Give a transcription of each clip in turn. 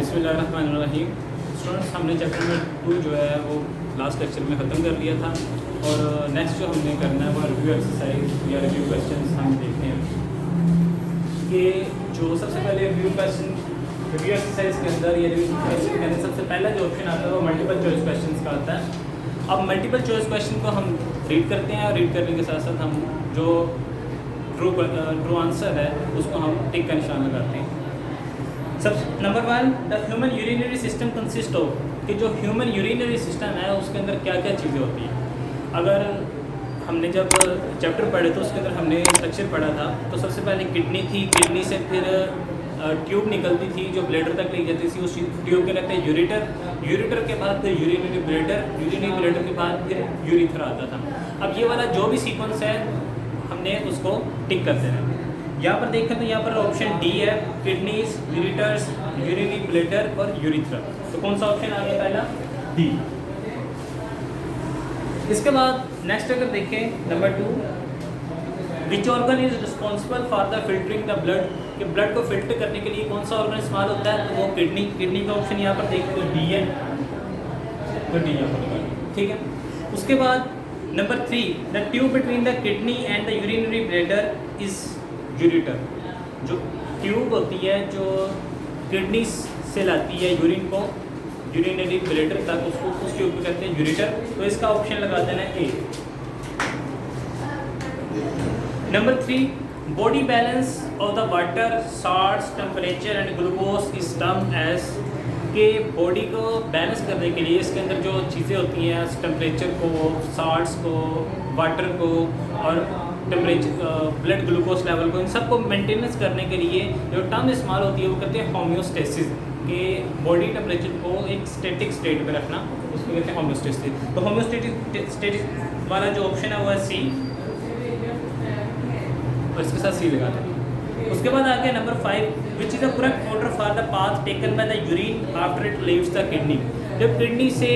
बिस्मिल्लाहिर्रहमानिर्रहीम। स्टूडेंट्स, हमने chapter number 2 जो है वो लास्ट लेक्चर में ख़त्म कर लिया था और नेक्स्ट जो हमने करना है वो रिव्यू एक्सरसाइज या रिव्यू क्वेश्चन हम देखते हैं कि जो सबसे पहले रिव्यू एक्सरसाइज के अंदर या रिव्यू क्वेश्चन के अंदर सबसे पहला जो ऑप्शन आता है वो मल्टीपल चॉइस क्वेश्चन का आता है। अब मल्टीपल चॉइस क्वेश्चन को हम रीड करते हैं और रीड करने के साथ साथ हम जो ट्रू आंसर है उसको हम टिक का निशान लगाते हैं। सब number 1, the human urinary system consist of, कि जो ह्यूमन यूरिनरी सिस्टम है उसके अंदर क्या क्या चीज़ें होती हैं। अगर हमने जब चैप्टर पढ़े तो उसके अंदर हमने स्ट्रक्चर पढ़ा था तो सबसे पहले किडनी थी, किडनी से फिर ट्यूब निकलती थी जो ब्लैडर तक ले जाती थी, उस ट्यूब के कहते हैं यूरेटर, यूरेटर के बाद फिर यूरिनरी ब्लैडर, यूरिनरी ब्लैडर के बाद फिर यूरिथ्रा आता था। अब ये वाला जो भी सीक्वेंस है हमने उसको टिक कर देना है। यहाँ पर देखें तो यहाँ पर ऑप्शन डी है, किडनीज, यूरिटर्स, यूरिनरी ब्लैडर और यूरिथ्रा। तो कौन सा ऑप्शन आ गया पहला? डी। इसके बाद नेक्स्ट अगर देखें number 2, which organ is responsible for the filtering the blood, कि ब्लड को फिल्टर करने के लिए कौन सा ऑर्गन इस्तेमाल होता है, तो वो किडनी। किडनी का ऑप्शन यहाँ पर देखें तो डी है, तो डी यहाँ पर, ठीक है। उसके बाद number 3, the tube between the kidney and the urinary bladder is ureter. जो ट्यूब होती है जो किडनी से लाती है यूरिन को यूरिनरी ब्लैडर तक, उसको उस ट्यूब को कहते हैं यूरिटर। तो इसका ऑप्शन लगा देना है A. Number 3, body balance of the water, salts, temperature and glucose is termed as, के बॉडी को बैलेंस करने के लिए इसके अंदर जो चीज़ें होती हैं, टेम्परेचर को, साल्ट्स को, वाटर को और टेम्परेचर, ब्लड ग्लूकोज लेवल को, इन सबको मेंटेनेंस करने के लिए जो टर्म इस्तेमाल होती है वो कहते हैं होम्योस्टेसिस, के बॉडी टेम्परेचर को एक स्टैटिक स्टेट में रखना, उसको कहते हैं होम्योस्टेसिस। तो होम्योस्टेटिक वाला जो ऑप्शन है वो है सी, और इसके साथ सी लगा दें। उसके बाद आ गया number 5, which is the correct order for the path taken by the urine after it leaves the kidney. जब किडनी से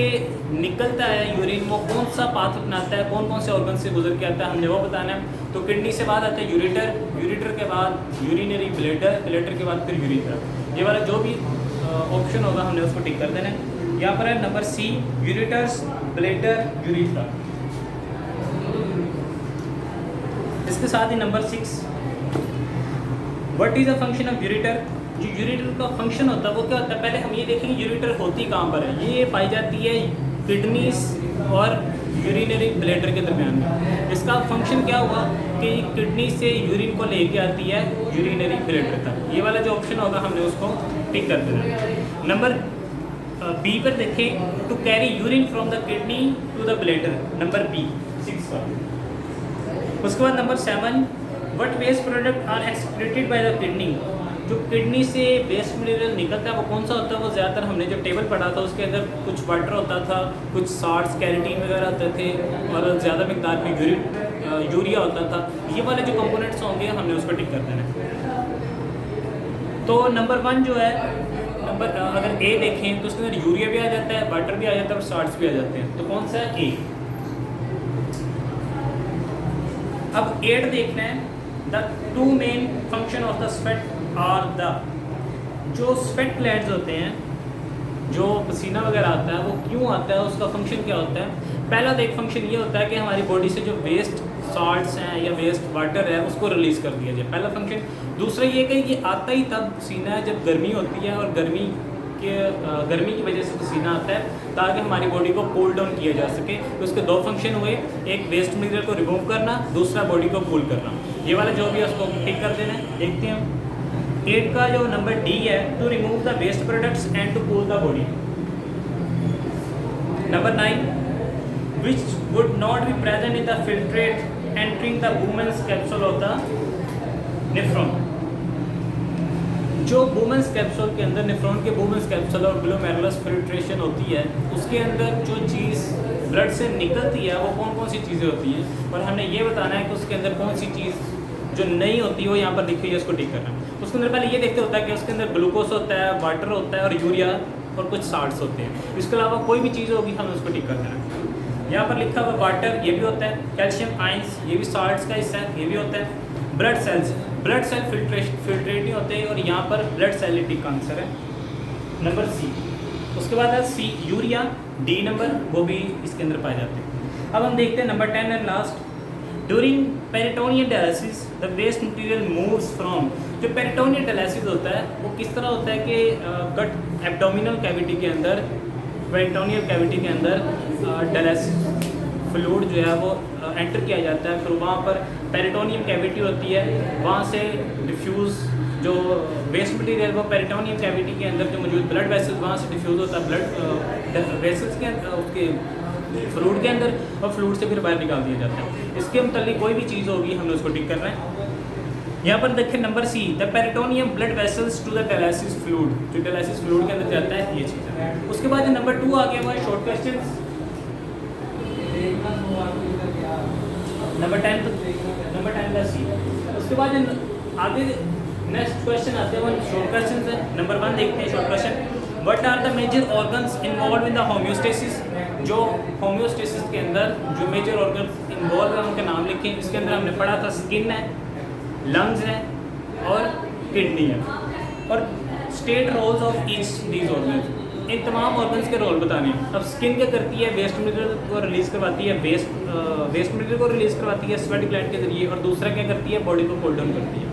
निकलता है यूरिन, वो कौन सा पाथ अपनाता है, कौन कौन से ऑर्गन से गुजर के आता है, हमने वो बताना है। तो किडनी से बाद आता है यूरेटर, यूरेटर के बाद यूरिनरी ब्लैडर, ब्लैडर के बाद फिर यूरिथ्रा। ये वाला जो भी ऑप्शन होगा हमने उसको टिक कर देना है। यहाँ पर है number C, ureters, bladder, urethra. इसके साथ ही number 6, what is the function of ureter. जो यूरेटर का फंक्शन होता है वो क्या होता है, पहले हम ये देखेंगे यूरेटर होती कहाँ पर है। ये पाई जाती है किडनीज और यूरिनरी ब्लैडर के दरमियान में। इसका फंक्शन क्या हुआ कि किडनी से यूरिन को लेके आती है यूरिनरी ब्लैडर तक। ये वाला जो ऑप्शन होगा हमने उसको टिक कर देना। नंबर बी पर देखें, to carry urine from the kidney to the bladder, number B 6 पर। उसके बाद number 7, what waste product are excreted by the kidney. जो किडनी से वेस्ट मटेरियल निकलता है वो कौन सा होता है, वो ज़्यादातर हमने जो टेबल पढ़ा था उसके अंदर कुछ वाटर होता था, कुछ साल्ट्स, कैरेटीन वगैरह होते थे और ज़्यादा मिकदार में यूरिया होता था। ये वाले जो कंपोनेंट्स होंगे हमने उसको टिक कर देना है। तो नंबर 1 जो है, नंबर अगर ए देखें तो उसके अंदर यूरिया भी आ जाता है, वाटर भी आ जाता है और साल्ट्स भी आ जाते हैं। तो कौन सा है? ए। अब 8 देखना है, the 2 main function of the sweat are the, जो स्वेट ग्लैंड्स होते हैं, जो पसीना वगैरह आता है वो क्यों आता है, उसका फंक्शन क्या होता है। पहला तो एक फंक्शन ये होता है कि हमारी बॉडी से जो वेस्ट साल्ट्स हैं या वेस्ट वाटर है उसको रिलीज़ कर दिया जाए, पहला फंक्शन। दूसरा ये कि आता ही तब पसीना है जब गर्मी होती है और गर्मी की वजह से पसीना आता है ताकि हमारी बॉडी को कूल डाउन किया जा सके। तो उसके 2 फंक्शन हुए, एक वेस्ट मटेरियल को रिमूव करना, दूसरा बॉडी को कूल करना। ये वाला जो भी है उसको टिक कर देना है। देखते हैं 8 का जो नंबर डी है, to remove the waste products and to cool the body. Number 9, which would not be present in the filtrate entering the Bowman's capsule of the nephron. जो वुमेन्स कैप्सूल के अंदर, नेफ्रॉन के Bowman's capsule और glomerulus filtration होती है, उसके अंदर जो चीज़ ब्लड से निकलती है वो कौन कौन सी चीज़ें होती हैं, और हमने ये बताना है कि उसके अंदर कौन सी चीज़ जो नहीं होती है वो यहाँ पर लिखी है, उसको टिक करना है। उसके अंदर पहले ये देखते होता है कि उसके अंदर ग्लूकोज होता है, वाटर होता है और यूरिया और कुछ साल्ट्स होते हैं। इसके अलावा कोई भी चीज़ होगी हमें उसको टिक कर देना है। यहाँ पर लिखा हुआ वाटर, ये भी होता है, कैल्शियम आयंस, ये भी साल्ट्स का हिस्सा है, ये भी होता है। Blood cells, blood cell filtrate नहीं होते और यहाँ पर ब्लड सेल टिक का आंसर है। Number C. उसके बाद है सी यूरिया, डी नंबर, वो भी इसके अंदर पाए जाते हैं। अब हम देखते हैं number 10 and last. During peritoneal dialysis the waste material moves from, जो पेरिटोनियल डायलिसिस होता है वो किस तरह होता है कि गट एब्डोमिनल कैविटी के अंदर, पेरिटोनियल कैविटी के अंदर डायलिसिस फ्लूइड जो है वो एंटर किया जाता है। फिर वहाँ पर पेरिटोनियम कैविटी होती है, वहाँ से डिफ्यूज़ जो वेस्ट मटेरियल वो पेरिटोनियम कैविटी के अंदर जो मौजूद ब्लड वेसल्स वहाँ से डिफ्यूज़ होता है ब्लड वेसल्स के उसके फ्लूइड के अंदर, और फ्लूइड से फिर बाहर निकाल दिया जाता है। इसके मतलब कोई भी चीज़ होगी हमने उसको टिक करना है। यहाँ पर देखिए number C, the peritoneum blood vessels to the dialysis fluid, जो डायलिसिस फ्लूइड के अंदर जाता है, ये चीज़ है। उसके बाद नंबर 2 आ गया हुआ है शॉर्ट क्वेश्चन। नंबर 10 का सी। उसके बाद आगे नेक्स्ट क्वेश्चन आते हैं, शॉर्ट क्वेश्चन है। नंबर 1 देखते हैं short question. What are the major organs involve in the homeostasis, जो होम्योस्टेसिस के अंदर जो मेजर ऑर्गन्स इन्वॉल्व है उनके नाम लिखें। इसके अंदर हमने पढ़ा था स्किन है, लंग्स है और किडनी है, और state roles of each these organs, इन तमाम ऑर्गन्स के रोल बताने हैं। अब स्किन क्या करती है, वेस्ट मटेरियल को रिलीज़ करवाती है, वेस्ट मटेरियल को रिलीज़ करवाती है स्वेट ग्लैंड के जरिए, और दूसरा क्या करती है, बॉडी को कूल डाउन करती है।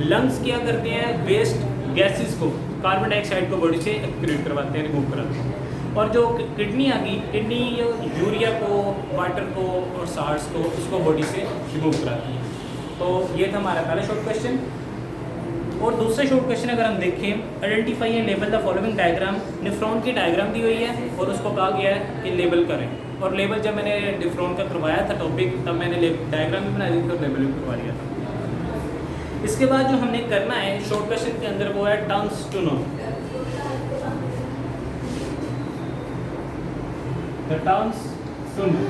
लंग्स क्या करते हैं, वेस्ट गैसेस को, कार्बन डाइऑक्साइड को बॉडी से एक्सक्रीट करवाते हैं, रिमूव कराते हैं। और जो किडनी आ गई, किडनी यूरिया को, वाटर को और साल्ट्स को उसको बॉडी से रिमूव कराती है। तो ये था हमारा पहला शॉर्ट क्वेश्चन। और दूसरा शॉर्ट क्वेश्चन अगर हम देखें, identify and label the following diagram, nephron की डायग्राम दी हुई है और उसको कहा गया है कि लेबल करें। और लेबल जब मैंने नेफ्रॉन का करवाया था टॉपिक, तब मैंने डायग्राम भी बनाई थी और लेबल भी करवा दिया था। इसके बाद जो हमने करना है शॉर्ट क्वेश्चन के अंदर वो है terms to know, the terms to know.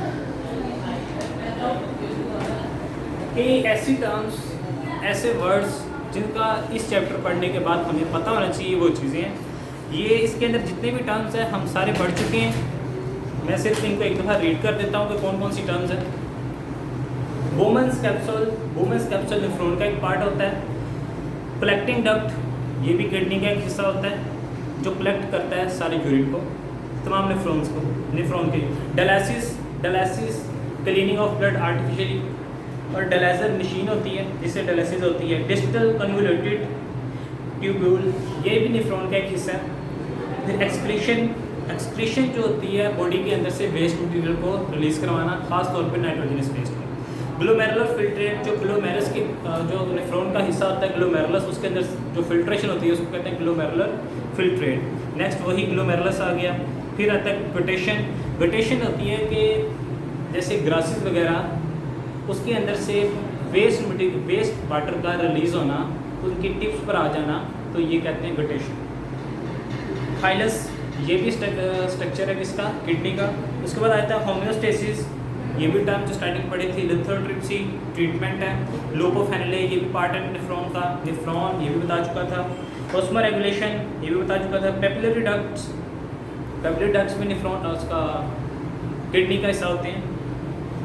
ऐसी टर्म्स, ऐसे वर्ड्स जिनका इस चैप्टर पढ़ने के बाद हमें पता होना चाहिए, वो चीज़ें हैं। ये इसके अंदर जितने भी टर्म्स हैं हम सारे पढ़ चुके हैं। मैं सिर्फ इनको एक दफ़ा रीड कर देता हूँ कि कौन कौन सी टर्म्स हैं। बोमन्स कैप्सूल नेफ्रॉन का एक पार्ट होता है। कलेक्टिंग डक्ट, ये भी किडनी का एक हिस्सा होता है जो कलेक्ट करता है सारे यूरिन को, तमाम नेफ्रॉन्स को, नेफ्रॉन के। Dialysis cleaning of blood artificially, और डायलाइजर मशीन होती है जिससे डायलिसिस होती है। डिस्टल कन्वोल्यूटेड ट्यूब्यूल, ये भी नेफ्रॉन का एक हिस्सा है। फिर एक्सक्रीशन जो होती है बॉडी के अंदर से वेस्ट मटेरियल को रिलीज़ करवाना, खास तौर पे नाइट्रोजनस वेस्ट को। ग्लोमेरुलर फिल्ट्रेट, जो ग्लोमेरुलस की जो नेफ्रॉन का हिस्सा होता है ग्लोमेरुलस, उसके अंदर जो फिल्ट्रेशन होती है उसको कहते हैं ग्लोमेरुलर फिल्ट्रेट। नेक्स्ट वही ग्लोमेरुलस आ गया। फिर आता है गटेशन। गटेशन होती है कि जैसे ग्रासेस वगैरह, उसके अंदर से वेस्ट वाटर का रिलीज़ होना, उनकी टिप्स पर आ जाना, तो ये कहते हैं गटेशन। थाइलस, ये भी स्ट्रक्चर है किसका, किडनी का। उसके बाद आता है होम्योस्टेसिस, ये भी टर्म जो स्टार्टिंग पढ़ी थी। लिथोट्रिप्सी ट्रीटमेंट है। लोपोफेनिले, ये भी पार्ट है नेफ्रॉन का। नेफ्रॉन ये भी बता चुका था। ऑस्मो रेगुलेशन, ये भी बता चुका था। पेपिलरी डक्ट्स में नेफ्रॉन उसका किडनी का हिस्सा होते हैं।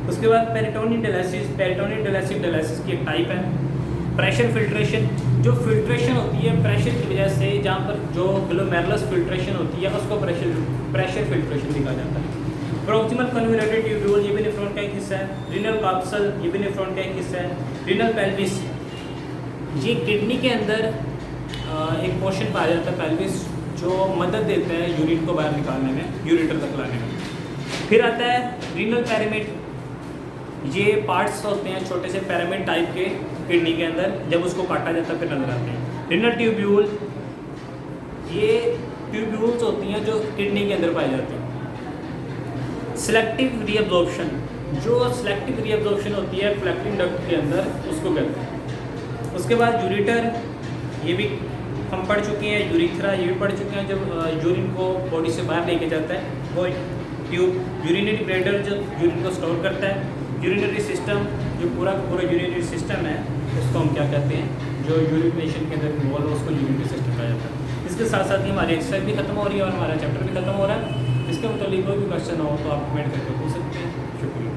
उसके बाद पेरिटोनियल डायलिसिस की एक टाइप है। प्रेशर फिल्ट्रेशन, जो फिल्ट्रेशन होती है प्रेशर की वजह से, जहाँ पर जो ग्लोमेरुलस फिल्ट्रेशन होती है उसको प्रेशर फिल्ट्रेशन कहा जाता है। प्रोक्सिमल कन्वोल्यूटेड ट्यूब्यूल, ये भी नेफ्रॉन का एक हिस्सा है। रीनल कैप्सूल, ये भी नेफ्रॉन का एक हिस्सा है। रीनल पेल्विस, ये किडनी के अंदर एक पोर्शन पाया जाता है पेल्विस, जो मदद देता है यूरिन को बाहर निकालने में, यूरेटर तक लाने में। फिर आता है रीनल पैरामिड, ये पार्ट्स होते हैं छोटे से पैरामिड टाइप के किडनी के अंदर, जब उसको काटा जाता है फिर नजर आते हैं। रीनल ट्यूब्यूल, ये ट्यूब्यूल्स होती हैं जो किडनी के अंदर पाई जाती हैं। सिलेक्टिव रीअब्जॉर्प्शन, जो सिलेक्टिव रीअब्जॉर्प्शन होती है कलेक्टिंग डक्ट के अंदर, उसको कहते हैं। उसके बाद यूरेटर, ये भी हम पढ़ चुके हैं। यूरिथ्रा, ये भी पढ़ चुके हैं, जब यूरिन को बॉडी से बाहर लेके जाता है वो ट्यूब। यूरिनरी ब्लैडर, जो यूरिन को स्टोर करता है। यूरिनरी सिस्टम, जो पूरा यूरिनरी सिस्टम है उसको हम क्या कहते हैं, जो यूरिनेशन के अंदर इन्वॉल्व है उसको यूरिनरी सिस्टम कहा जाता है। इसके साथ साथ ही हमारी एक्सरसाइज भी खत्म हो रही है और हमारा चैप्टर भी खत्म हो रहा है। इसके मुताबिक कोई भी क्वेश्चन हो तो आप कमेंट करके पूछ सकते हैं।